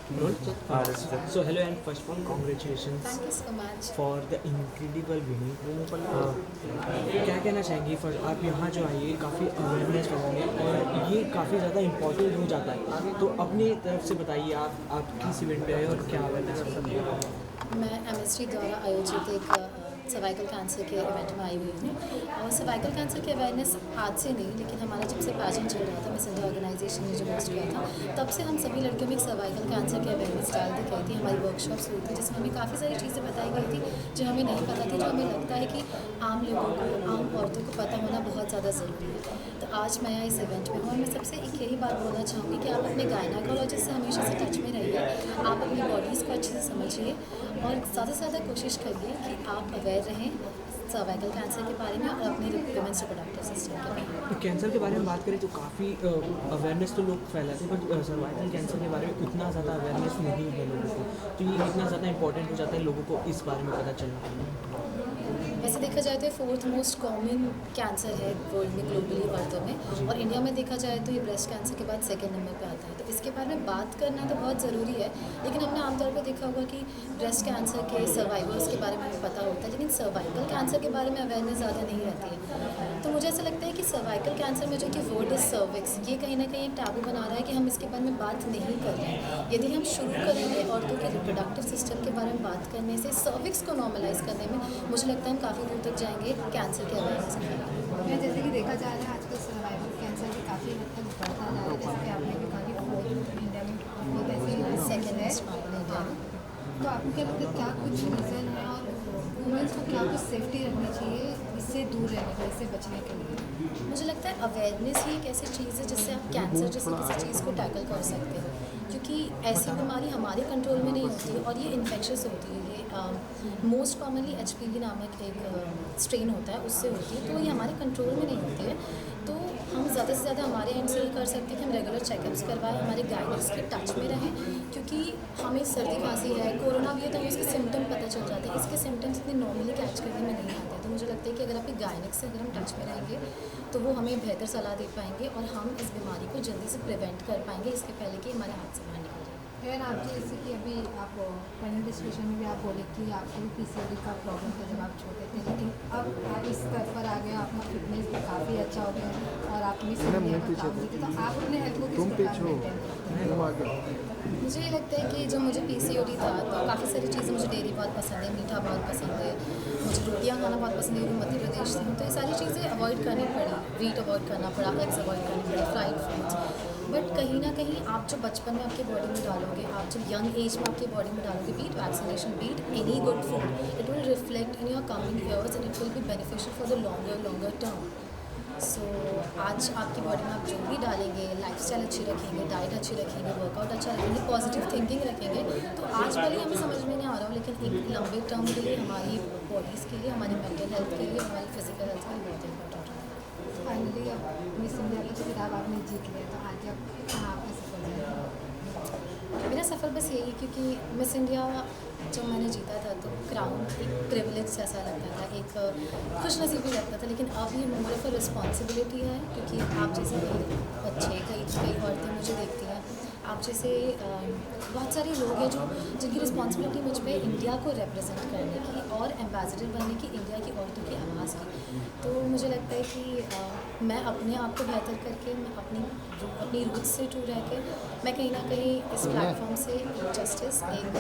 Roll. So hello and first of all congratulations Thank you so much. for the incredible winning. क्या कहना चाहेंगी first आप यहाँ जो आइए काफ़ी अवेयरनेस फैलाने और ये काफ़ी ज़्यादा इम्पोर्टेंट हो जाता है तो अपनी तरफ से बताइए आप किस इवेंट पे आए और क्या अवेयरनेस मैं एमएसटी द्वारा आयोजित एक सर्वाइकल कैंसर के इवेंट में आई हुई हूँ और सर्वाइकल कैंसर की अवेयरनेस आज से नहीं लेकिन हमारा जब से पैजन चल रहा था मिस इंडिया ऑर्गेनाइजेशन ने जो होस्ट किया था तब से हम सभी लड़कियों में एक सर्वाइकल कैंसर की अवेयरनेस डाल दी गई थी। हमारी वर्कशॉप्स हुई थी जिसमें हमें काफ़ी सारी चीज़ें बताई गई थी जो हमें नहीं पता थी, जो हमें लगता है कि आम लोगों को आम औरतों को पता होना बहुत ज़्यादा ज़रूरी है। तो आज मैं इस इवेंट में हूँ और मैं सबसे एक यही बात बोलना चाहूँगी कि आप अपने गायनाकोलॉजिस्ट से हमेशा से टच में रहिए, आप अपनी बॉडीज़ को अच्छे से समझिए और ज़्यादा से ज़्यादा कोशिश करिए कि आप अवेयर रहें सर्वाइकल कैंसर के बारे में और अपने वुमेन्स रिप्रोडक्टिव सिस्टम के बारे में। तो कैंसर के बारे में बात करें तो काफ़ी अवेयरनेस तो लोग फैलाते हैं बट सर्वाइकल कैंसर के बारे में उतना ज़्यादा अवेयरनेस नहीं है लोगों को, तो ये इतना ज़्यादा इंपॉर्टेंट हो जाता है लोगों को इस बारे में पता चलना। वैसे देखा जाए तो ये फोर्थ मोस्ट कॉमन कैंसर है वर्ल्ड में, ग्लोबली औरतों में, और इंडिया में देखा जाए तो ये ब्रेस्ट कैंसर के बाद सेकंड नंबर पे आता है। तो इसके बारे में बात करना तो बहुत ज़रूरी है, लेकिन हमने आमतौर पर देखा होगा कि ब्रेस्ट कैंसर के सर्वाइवर्स के बारे में हमें पता होता है लेकिन सर्वाइकल कैंसर के बारे में अवेयरनेस ज़्यादा नहीं रहती है। तो मुझे ऐसा लगता है कि सर्वाइकल कैंसर में जो कि वर्ड इज सर्विक्स, ये कहीं ना कहीं एक टैबू बना रहा है कि हम इसके बारे में बात नहीं कर रहे हैं। यदि हम शुरू करेंगे औरतों के रिप्रोडक्टिव सिस्टम के बारे में बात करने से, सर्विक्स को नॉर्मलाइज करने में, मुझे लगता है हम काफ़ी दूर तक जाएंगे कैंसर के अवेयरनेस के खिलाफ। जैसे कि देखा जा रहा है आजकल सर्वाइवल कैंसर भी काफ़ी हद तक बढ़ता जा रहा है, जैसे कि आपने भी कहा कि फोर्थ इंडिया में एक ऐसी सेकेंड है। मोस्ट कॉमन इंडिया में। तो आपको क्या लगता है क्या कुछ रीज़न है और वुमेन्स को क्या कुछ सेफ्टी रखनी चाहिए इससे दूर रहने के लिए, इससे बचने के लिए? मुझे लगता है अवेयरनेस ही एक ऐसी चीज़ है जिससे आप कैंसर जैसी किसी चीज़ को टैकल कर सकते हो, क्योंकि ऐसी बीमारी हमारे कंट्रोल में नहीं होती है और ये इन्फेक्शस होती है। ये मोस्ट कॉमनली HPV नामक एक स्ट्रेन होता है, उससे होती है, तो ये हमारे कंट्रोल में नहीं होती है। तो हम ज़्यादा से ज़्यादा हमारे एंड से ये कर सकते हैं कि हम रेगुलर चेकअप्स करवाएं, हमारे गाइडेंस के टच में रहें, क्योंकि हमें सर्दी खांसी है, कोरोना भी है, तो हमें इसके सिम्टम पता चल जाते हैं। इसके सिम्टम्स इतने नॉर्मली कैच करने में नहीं आते। तो मुझे लगता है कि अगर आपके गाइनिक से अगर हम टच में रहेंगे तो वो हमें बेहतर सलाह दे पाएंगे और हम इस बीमारी को जल्दी से प्रिवेंट कर पाएंगे इसके पहले कि हमारे हाथ से बाहर निकल जाए। फिर आप जैसे कि अभी आप पैनल डिस्कशन में भी आप बोले कि आपको भी PCOD का प्रॉब्लम था जब आप छोटे थे, लेकिन अब आप इस स्तर पर आ गए, आपका फिटनेस भी काफ़ी अच्छा हो गया और आप मिस इंडिया का काम देते, तो आप अपने हेल्थ को किस प्रकार मेंटेन करते हैं? मुझे ये लगता है कि जब मुझे PCOD था तो काफ़ी सारी चीज़ें, मुझे डेयरी बहुत पसंद है, मीठा बहुत पसंद है, मुझे रोटियां खाना बहुत पसंद है, मध्य प्रदेश से हूँ, तो ये सारी चीज़ें अवॉइड करनी पड़ी, वीट अवॉइड करना पड़ा, एग्स अवॉइड करनी पड़ी, फ्राइड फूड्स। बट कहीं ना कहीं आप जो बचपन में आपकी बॉडी में डालोगे, आप जब यंग एज में आपकी बॉडी में डालोगे, be it vaccination, be it any good food, it will reflect in your coming years and it will be beneficial for the longer term. So आज आपकी बॉडी में आप जो भी डालेंगे, लाइफस्टाइल अच्छी रखेंगे, डाइट अच्छी रखेंगे, वर्कआउट अच्छा रखेंगे, पॉजिटिव थिंकिंग रखेंगे, तो आज भले हमें समझ में नहीं आ रहा हो लेकिन एक लंबे टर्म के लिए, हमारी बॉडीज़ के लिए, हमारी मेंटल हेल्थ के लिए, हमारी फिजिकल हेल्थ के लिए बहुत इंपॉर्टेंट है। फाइनली अब मिस इंडिया का जो खिताब आपने जीत लिया, तो आज आप कहाँ आपका सफल है? मेरा सफ़र बस यही, क्योंकि मिस इंडिया जब मैंने जीता था तो क्राउन एक प्रिविलेज जैसा लगता था, एक खुशनसीबी लगता था, लेकिन अब ये मोर ऑफ अ रिस्पॉन्सिबिलिटी है, क्योंकि आप जैसे कई बच्चे, कई औरतें मुझे देखती हैं, आप जैसे बहुत सारे लोग हैं जो जिनकी रिस्पॉन्सिबिलिटी मुझ पे इंडिया को रिप्रेजेंट करने की और एम्बेसडर बनने की, इंडिया की औरतों की आवाज़ की। तो मुझे लगता है कि मैं अपने आप को बेहतर करके, मैं अपनी रूट्स से टूर रह के, मैं कहीं ना कहीं इस प्लेटफॉर्म से जस्टिस, एक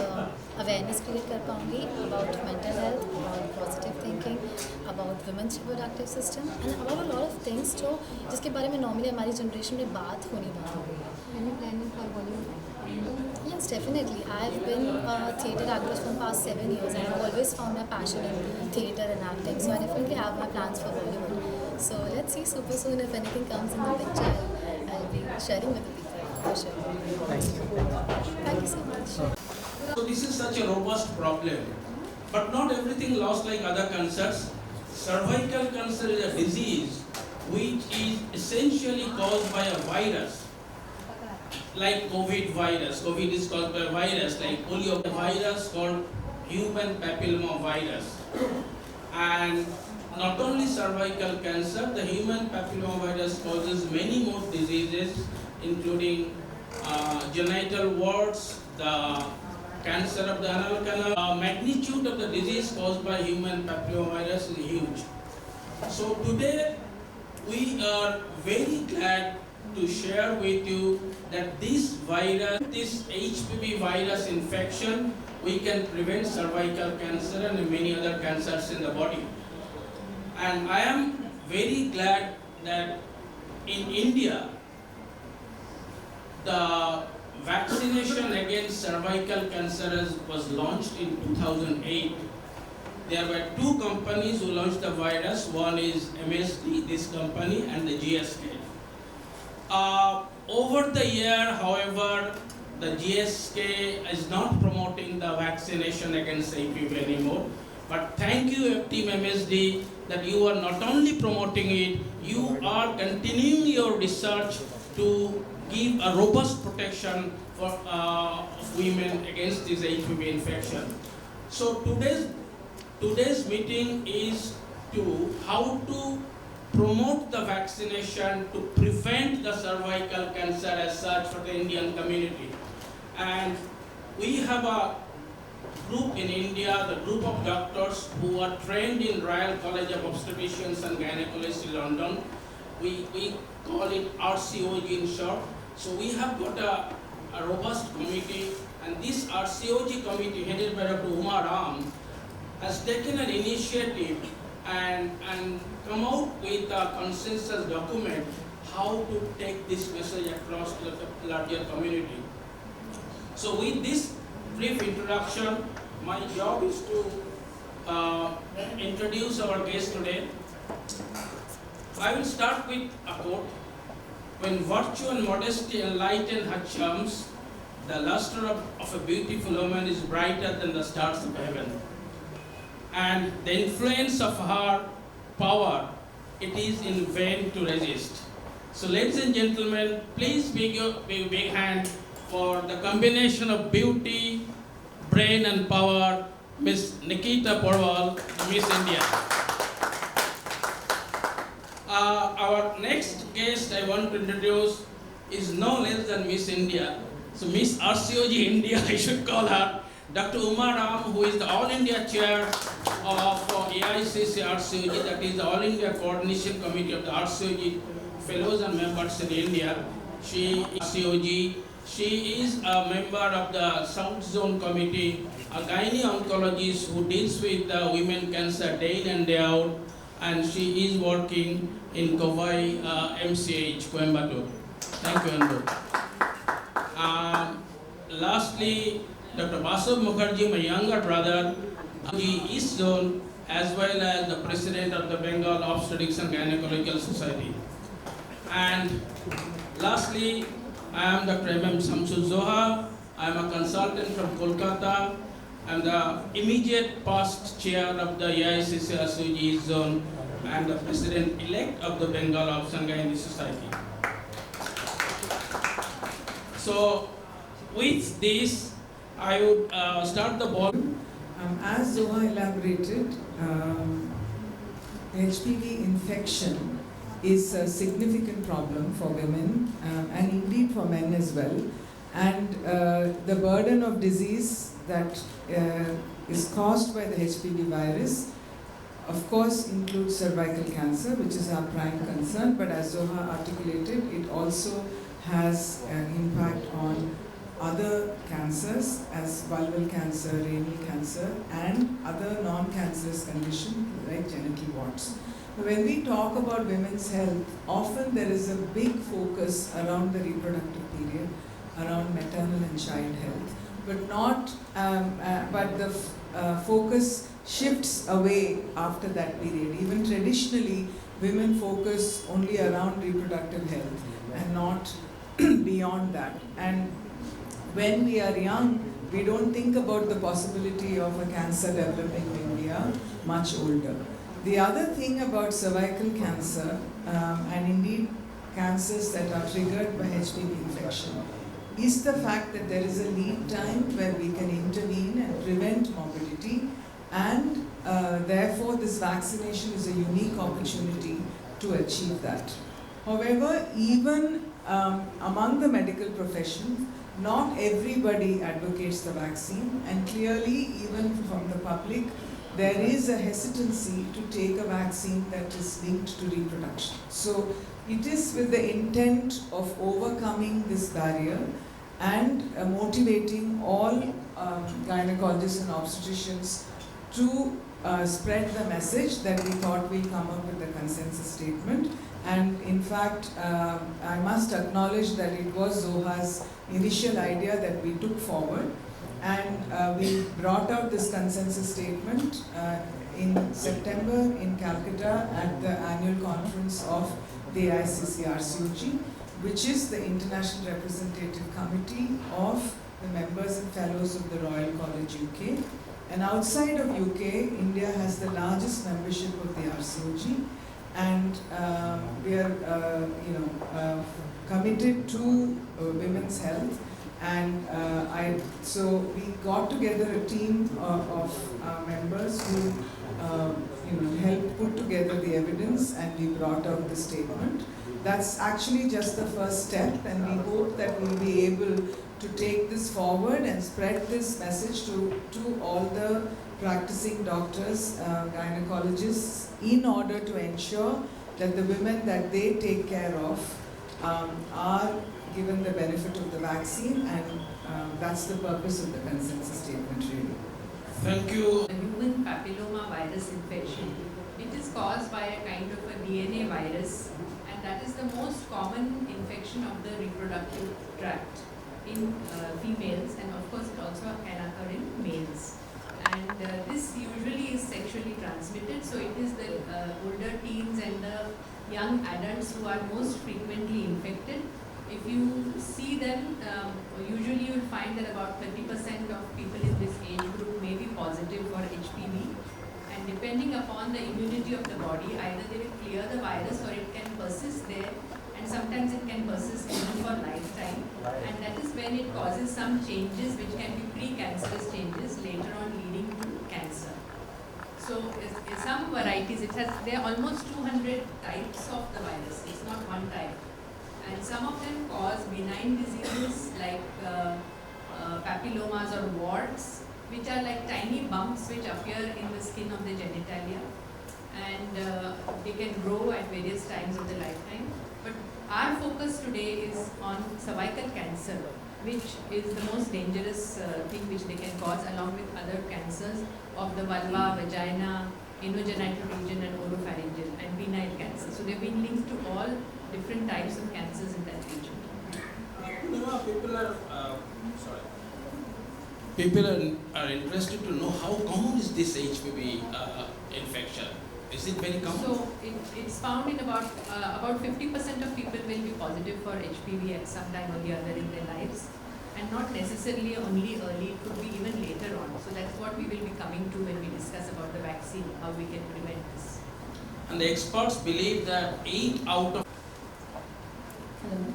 अवेयरनेस क्रिएट कर पाऊँगी about mental health, about positive thinking, about women's reproductive system and about a lot of things जो जिसके बारे में नॉर्मली हमारी जनरेशन में बात होनी बंद हो गई है। Any planning for Bollywood? Yes, definitely. I've been a theatre actress for the past 7 years and I've always found my passion in theatre and acting. So I definitely have my plans for Bollywood. So let's see super soon if anything comes in the picture. I'll be sharing with the people for sure. Thank you so much. So this is such a robust problem, but not everything lost like other cancers. Cervical cancer is a disease which is essentially caused by a virus, like COVID virus. COVID is caused by a virus, like polio virus called human papilloma virus. And not only cervical cancer, the human papilloma virus causes many more diseases, including genital warts, the cancer of the anal canal. Magnitude of the disease caused by human papillomavirus is huge. So today we are very glad to share with you that this virus, this HPV virus infection, we can prevent cervical cancer and many other cancers in the body. And I am very glad that in India, the vaccination against cervical cancer was launched in 2008. There were two companies who launched the virus. One is MSD, this company, and the GSK. Over the year, however, the GSK is not promoting the vaccination against HPV anymore. But thank you, Team MSD, that you are not only promoting it, you are continuing your research to give a robust protection for women against this HPV infection. So today's meeting is to how to promote the vaccination to prevent the cervical cancer as such for the Indian community. And we have a group in India, the group of doctors who are trained in Royal College of Obstetricians and Gynecologists in London. We call it RCOG in short. So we have got a robust committee, and this RCOG committee headed by Dr. Umar Ram has taken an initiative and come out with a consensus document how to take this message across to the larger community. So with this brief introduction, my job is to introduce our guest today. I will start with a quote. When virtue and modesty enlighten her charms, the luster of a beautiful woman is brighter than the stars of heaven. And the influence of her power, it is in vain to resist. So ladies and gentlemen, please big hand for the combination of beauty, brain and power, Miss Nikita Porwal, Miss India. Our next guest I want to introduce is no less than Miss India. So Miss RCOG India, I should call her, Dr. Umar Ram, who is the All India Chair of AICC RCOG, that is the All India Coordination Committee of the RCOG Fellows and Members in India. She is a member of the South Zone Committee, a gynae oncologist who deals with women cancer day in and day out, and she is working in Kovai MCH, Coimbatore. Thank you, Andrew. Lastly, Dr. Basav Mukherjee, my younger brother, East Zone, as well as the President of the Bengal Obstetrics and Gynecological Society. And lastly, I am Dr. M.M. Shamsul Zoha. I am a consultant from Kolkata. I am the immediate past chair of the AICC RCOG East Zone and the President-elect of the Bengal Obstetrics and Gynecological Society. So, with this, I would start the ball. As Zoha elaborated, HPV infection is a significant problem for women and indeed for men as well. And the burden of disease that is caused by the HPV virus, of course, includes cervical cancer, which is our prime concern, but as Zoha articulated, it also has an impact on other cancers as vulval cancer, renal cancer, and other non-cancerous conditions like genital warts. When we talk about women's health, often there is a big focus around the reproductive period, around maternal and child health, but the focus shifts away after that period. Even traditionally, women focus only around reproductive health and not beyond that. And when we are young, we don't think about the possibility of a cancer developing when we are much older. The other thing about cervical cancer, and indeed cancers that are triggered by HPV infection, is the fact that there is a lead time where we can intervene and prevent morbidity, and therefore this vaccination is a unique opportunity to achieve that. However, even among the medical profession, not everybody advocates the vaccine, and clearly, even from the public, there is a hesitancy to take a vaccine that is linked to reproduction. So it is with the intent of overcoming this barrier and motivating all gynecologists and obstetricians to spread the message that we thought we'll come up with a consensus statement. And in fact, I must acknowledge that it was Zoha's initial idea that we took forward, and we brought out this consensus statement in September in Calcutta at the annual conference of the AICC-RCOG, which is the International Representative Committee of the members and fellows of the Royal College UK. And outside of UK, India has the largest membership of the RCOG, and we are committed to women's health. And so we got together a team of members who helped put together the evidence, and we brought out the statement. That's actually just the first step, and we hope that we'll be able to take this forward and spread this message to all the practicing doctors, gynecologists, in order to ensure that the women that they take care of are given the benefit of the vaccine, and that's the purpose of the consensus statement, really. Thank you. The human papilloma virus infection. It is caused by a kind of a DNA virus, and that is the most common infection of the reproductive tract in females, and of course it also can occur in males. And this usually is sexually transmitted, so it is the older teens and the young adults who are most frequently infected. If you see them, usually you will find that about 30% of people in this age group may be positive for HPV. And depending upon the immunity of the body, either they will clear the virus or it can persist there, and sometimes it can persist even for lifetime. And that is when it causes some changes which can be pre-cancerous changes, later on leading to cancer. So some varieties, there are almost 200 types of the virus, it's not one type. And some of them cause benign diseases like papillomas or warts, which are like tiny bumps which appear in the skin of the genitalia, and they can grow at various times of the lifetime. But our focus today is on cervical cancer, which is the most dangerous thing which they can cause, along with other cancers of the vulva, vagina, anogenital region, and oropharyngeal, and penile cancer. So they've been linked to all different types of cancers in that region. People are interested to know how common is this HPV infection. Is it very common? So it's found in about 50% of people will be positive for HPV at some time or the other in their lives, and not necessarily only early, it could be even later on. So that's what we will be coming to when we discuss about the vaccine, how we can prevent this. And the experts believe that 8 out of Hello.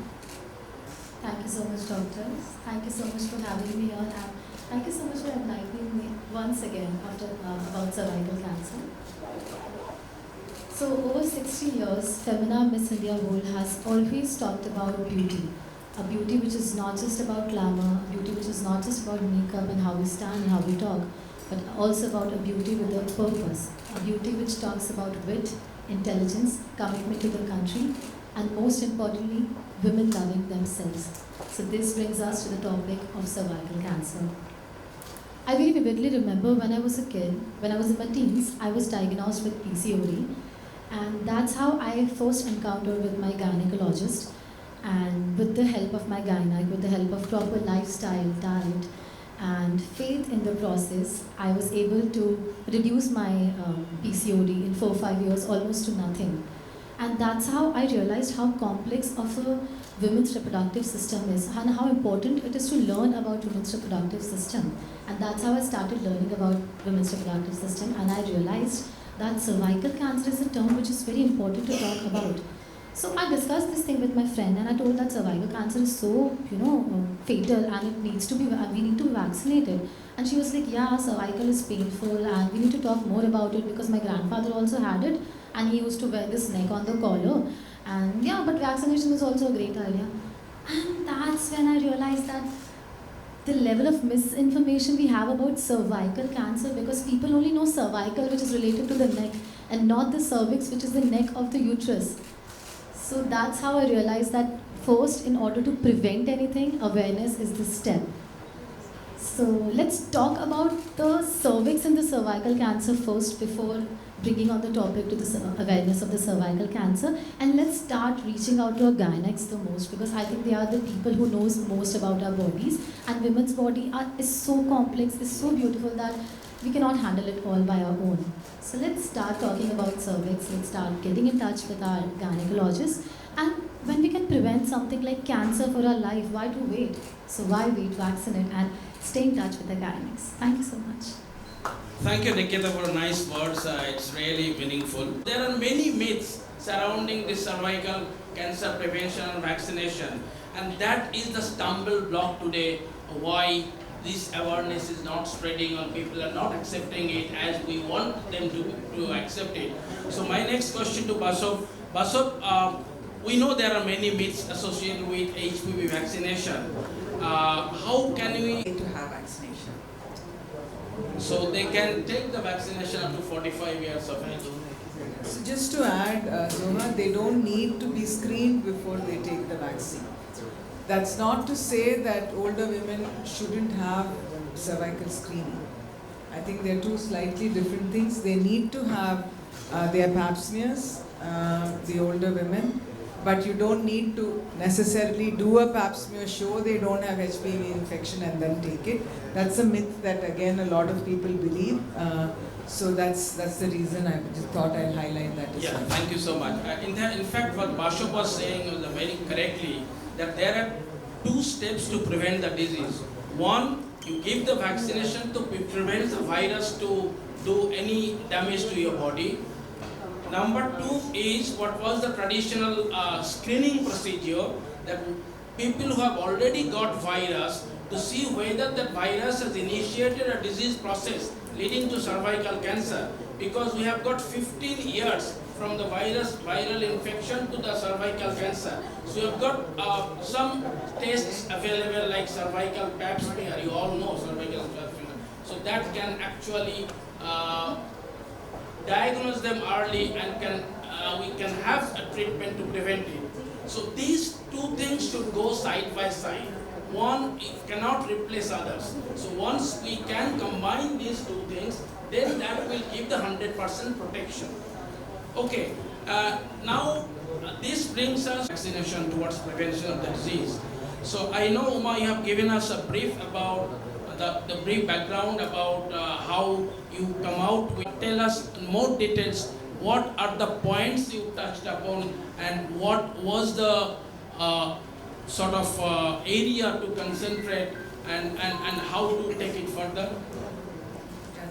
Thank you so much, doctors. Thank you so much for having me here, and thank you so much for enlightening me once again about cervical cancer. So over 60 years, Femina Miss India World has always talked about beauty. A beauty which is not just about glamour, a beauty which is not just about makeup and how we stand and how we talk, but also about a beauty with a purpose. A beauty which talks about wit, intelligence, commitment to the country, and most importantly, women loving themselves. So this brings us to the topic of cervical cancer. I very vividly remember when I was a kid, when I was in my teens, I was diagnosed with PCOD, and that's how I first encountered with my gynecologist. And with the help of my gynaec, with the help of proper lifestyle, diet, and faith in the process, I was able to reduce my PCOD in 4 or 5 years almost to nothing. And that's how I realized how complex of a women's reproductive system is, and how important it is to learn about women's reproductive system. And that's how I started learning about women's reproductive system, and I realized that cervical cancer is a term which is very important to talk about. So I discussed this thing with my friend, and I told that cervical cancer is so, fatal, and it needs to be, we need to be vaccinated. And she was like, yeah, cervical is painful, and we need to talk more about it because my grandfather also had it, and he used to wear this neck on the collar. And yeah, but vaccination is also a great idea. And that's when I realized that the level of misinformation we have about cervical cancer, because people only know cervical, which is related to the neck, and not the cervix, which is the neck of the uterus. So that's how I realized that first, in order to prevent anything, awareness is the step. So let's talk about the cervix and the cervical cancer first before bringing on the topic to the awareness of the cervical cancer. And let's start reaching out to our gynecologists the most, because I think they are the people who knows most about our bodies. And women's body is so complex, is so beautiful that we cannot handle it all by our own. So let's start talking about cervix. Let's start getting in touch with our gynecologists. And when we can prevent something like cancer for our life, why to wait? So why wait? Vaccinate and stay in touch with the gynecologists. Thank you so much. Thank you, Nikita, for nice words. It's really meaningful. There are many myths surrounding this cervical cancer prevention and vaccination, and that is the stumble block today why this awareness is not spreading or people are not accepting it as we want them to accept it. So my next question to Basov. Basov, we know there are many myths associated with HPV vaccination. How can we To have vaccination. so they can take the vaccination up to 45 years of age? So just to add, Zoha, they don't need to be screened before they take the vaccine. That's not to say that older women shouldn't have cervical screening. I think they're two slightly different things. They need to have their pap smears, the older women, but you don't need to necessarily do a pap smear, show they don't have HPV infection and then take it. That's a myth that again a lot of people believe. So that's the reason I just thought I'd highlight that as Yeah, well. thank you so much. In fact, what Basho was saying was very correctly, that there are two steps to prevent the disease. One, you give the vaccination to prevent the virus to do any damage to your body. Number two is what was the traditional screening procedure, that people who have already got virus, to see whether that virus has initiated a disease process leading to cervical cancer, because we have got 15 years from the viral infection to the cervical cancer. So you have got some tests available like cervical pap smear, you all know cervical pap smear. So that can actually diagnose them early and we can have a treatment to prevent it. So these two things should go side by side. One cannot replace others. So once we can combine these two things, then that will give the 100% protection. Okay, now this brings us vaccination towards prevention of the disease. So I know, Uma, you have given us a brief about the brief background about how you come out. Tell us in more details what are the points you touched upon and what was the sort of area to concentrate and how to take it further.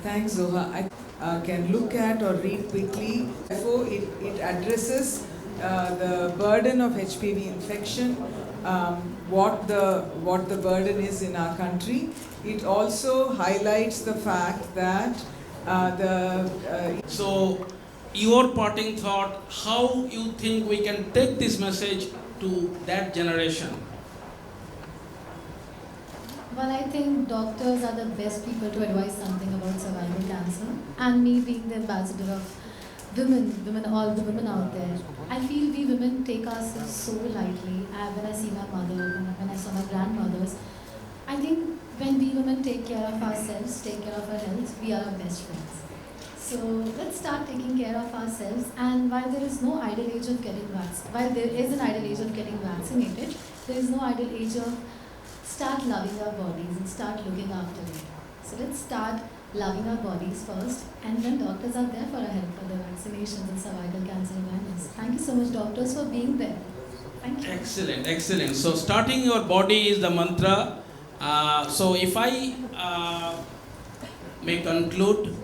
Thanks, Zoha. I can look at or read quickly. Therefore, it addresses the burden of HPV infection, what the burden is in our country. It also highlights the fact that So, your parting thought, how you think we can take this message to that generation? Well, I think doctors are the best people to advise something about cervical cancer. And me being the ambassador of women, all the women out there, I feel we women take ourselves so lightly. When I see my mother, when I saw my grandmothers, I think when we women take care of ourselves, take care of our health, we are our best friends. So let's start taking care of ourselves. And while there is no ideal age of getting vaccinated, while there is an ideal age of getting vaccinated, there is no ideal age of start loving our bodies and start looking after it. So let's start loving our bodies first, and then doctors are there for our help for the vaccinations and cervical cancer awareness. Thank you so much, doctors, for being there. Thank you. Excellent, excellent. So starting your body is the mantra. So if I may conclude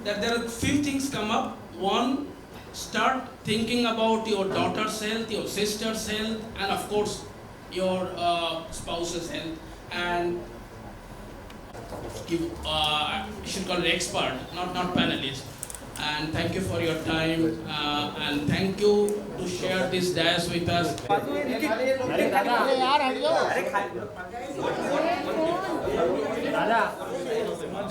that there are few things come up. One, start thinking about your daughter's health, your sister's health, and of course your spouse's health, and give should call it expert, not panelist. And thank you for your time, and thank you to share this dais with us. दादा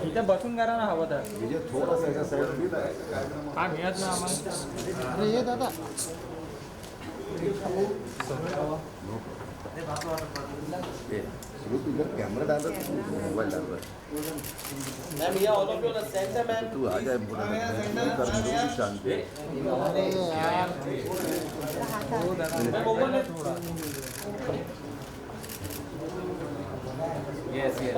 इथे बसून करा ना हवं तर म्हणजे थोडासा याचा साईड फील आहे काय मिळत ना आम्हाला अरे ये दादा शुरू तुझा कैमरा डाल मोबाइल डाल मैम ये all of you the centre ma'am तू आ जाए बोला कर शांति अरे यार मैम ओपन थोड़ा yes yes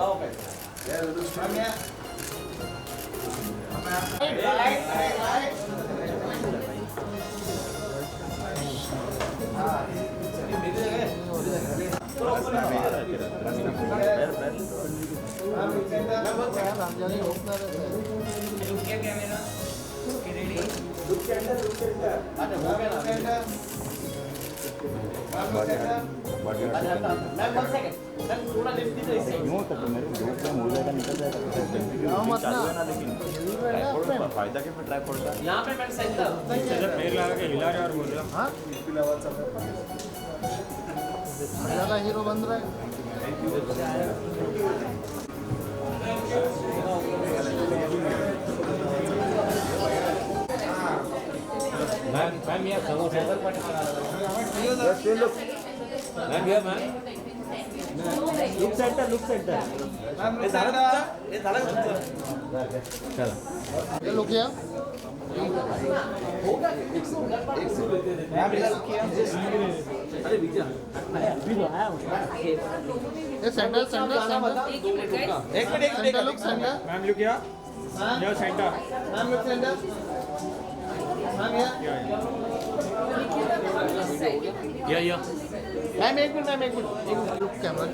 ma'am 1 second ma'am थोड़ा लिफ्ट दीजिए क्यों तब मेरे ग्रुप में हो जाएगा निकल जाएगा चालू है ना लेकिन ट्राइपॉड फायदा क्या ट्राइपॉड का यहाँ पे मैम सेंटर पैर लगा के हिला रहे और बोल रहे हाँ ज़्यादा हीरो बन रहा है मैम ये समोसा मैम ये मैम लुक सेंटर मैम ये झाला तुमचा चला ये लोग क्या मैम इधर रुकिए अरे विजय ये सेंटर एक minute centre look centre ma'am look या यो centre ma'am look centre ma'am या मैम एक मिनट लुक कैमरा